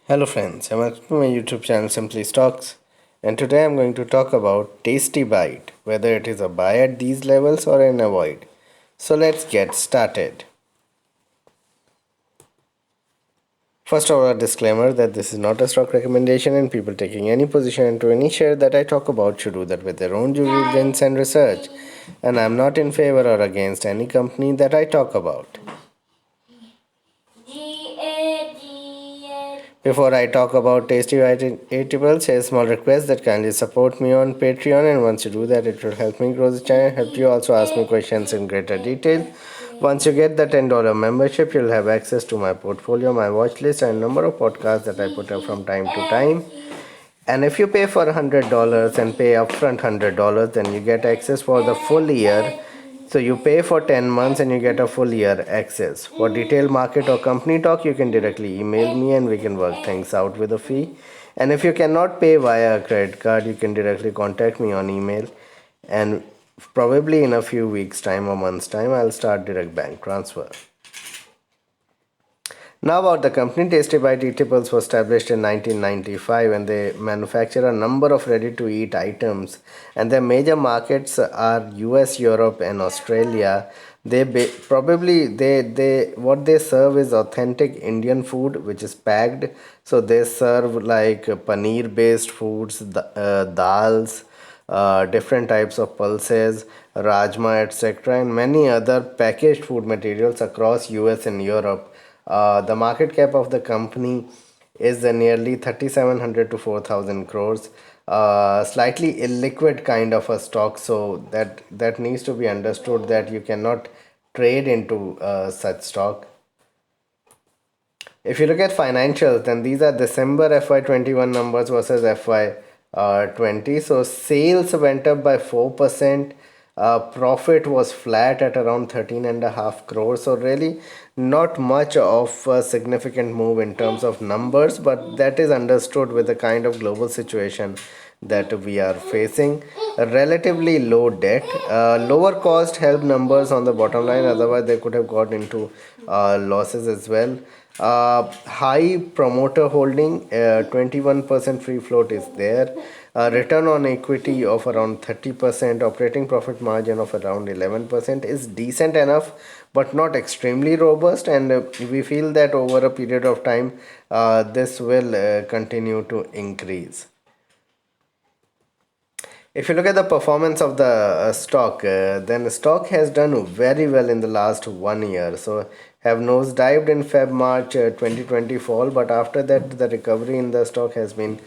Hello friends, I'm welcome to my YouTube channel Simply Stocks, and today I'm going to talk about Tasty Bite, whether it is a buy at these levels or an avoid. So let's get started. First of all, a disclaimer that this is not a stock recommendation, and people taking any position into any share that I talk about should do that with their own due diligence and research. And I'm not in favor or against any company that I talk about. Before I talk about Tasty White Eatables, here's a small request that kindly support me on Patreon, and once you do that, it will help me grow the channel, help you also ask me questions in greater detail. Once you get the $10 membership, you'll have access to my portfolio, my watch list, and number of podcasts that I put up from time to time. And if you pay for $100 and pay upfront $100, then you get access for the full year. So you pay for 10 months and you get a full year access. For detailed market or company talk, you can directly email me and we can work things out with a fee. And if you cannot pay via a credit card, you can directly contact me on email. And probably in a few weeks' time or months' time, I'll start direct bank transfer. Now about the company, Tasty Bite Eatables was established in 1995 and they manufacture a number of ready-to-eat items, and their major markets are US, Europe and Australia. They what they serve is authentic Indian food which is packed. So they serve like paneer based foods, dals, different types of pulses, rajma, etc., and many other packaged food materials across US and Europe. The market cap of the company is nearly 3,700 to 4,000 crores. Slightly illiquid kind of a stock, so that needs to be understood that you cannot trade into such stock. If you look at financials, then these are December FY21 numbers versus FY20. So sales went up by 4%. Profit was flat at around 13.5 crores. So really not much of a significant move in terms of numbers, but that is understood with the kind of global situation that we are facing. A relatively low debt, lower cost helped numbers on the bottom line, otherwise they could have got into losses as well. High promoter holding, 21% free float is there. Return on equity of around 30%, operating profit margin of around 11% is decent enough but not extremely robust, and we feel that over a period of time this will continue to increase. If you look at the performance of the stock, then the stock has done very well in the last 1 year. So have nosedived in Feb March 2020 fall, but after that the recovery in the stock has been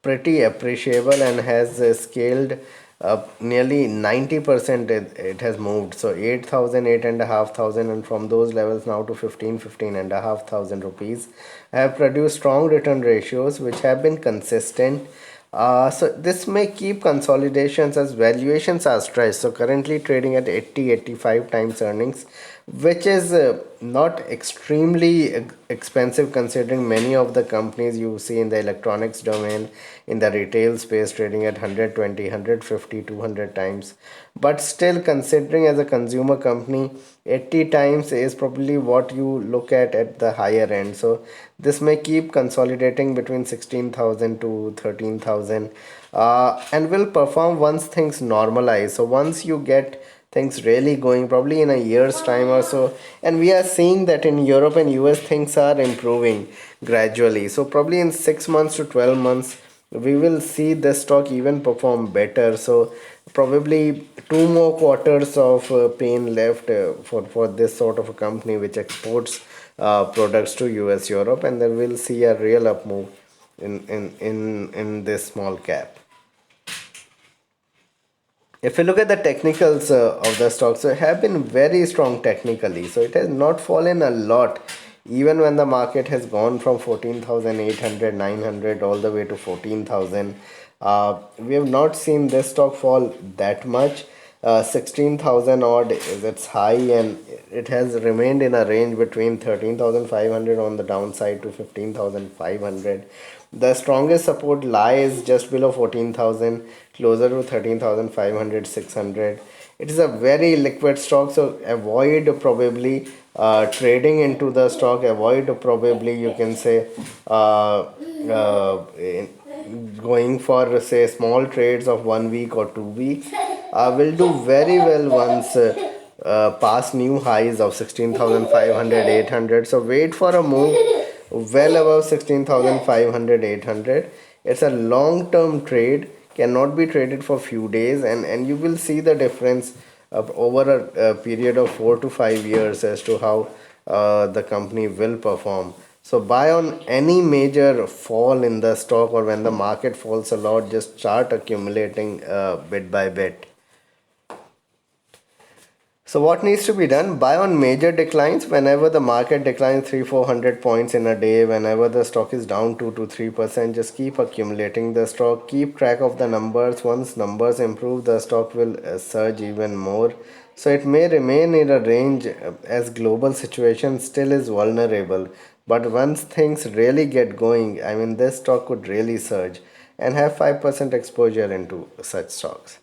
pretty appreciable and has scaled up nearly 90%. It has moved, so 8,000, 8,500, and from those levels now to 15,500 rupees. Have produced strong return ratios which have been consistent. So this may keep consolidations as valuations are stretched. So currently trading at 80-85 times earnings, which is not extremely expensive considering many of the companies you see in the electronics domain, in the retail space, trading at 120, 150, 200 times. But still, considering as a consumer company, 80 times is probably what you look at the higher end. So this may keep consolidating between 16,000 to 13,000, and will perform once things normalize. So once you get things really going, probably in a year's time or so, and we are seeing that in Europe and US things are improving gradually. So probably in 6 months to 12 months we will see the stock even perform better. So probably 2 more quarters of pain left for this sort of a company which exports products to US, Europe, and then we'll see a real up move in this small cap. If you look at the technicals of the stock, so it have been very strong technically. So it has not fallen a lot, even when the market has gone from 14,800, 900 all the way to 14,000. We have not seen this stock fall that much. 16,000 odd is its high, and it has remained in a range between 13,500 on the downside to 15,500. The strongest support lies just below 14,000, closer to 13,500, 600. It is a very liquid stock, so avoid probably trading into the stock. Avoid probably, you can say, going for say small trades of 1 week or 2 weeks will do very well once past new highs of 16,500, 800. So wait for a move well above 16,500, 800. It's a long term trade, cannot be traded for few days, and you will see the difference over a period of 4 to 5 years as to how the company will perform. So buy on any major fall in the stock, or when the market falls a lot, just start accumulating bit by bit. So what needs to be done? Buy on major declines whenever the market declines 300-400 points in a day. Whenever the stock is down 2 to 3%, just keep accumulating the stock. Keep track of the numbers. Once numbers improve, the stock will surge even more. So it may remain in a range as global situation still is vulnerable. But once things really get going, I mean, this stock could really surge, and have 5% exposure into such stocks.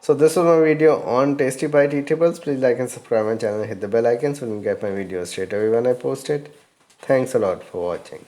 So this was my video on Tasty Bite Eatables. Please like and subscribe my channel and hit the bell icon so you can get my videos straight away when I post it. Thanks a lot for watching.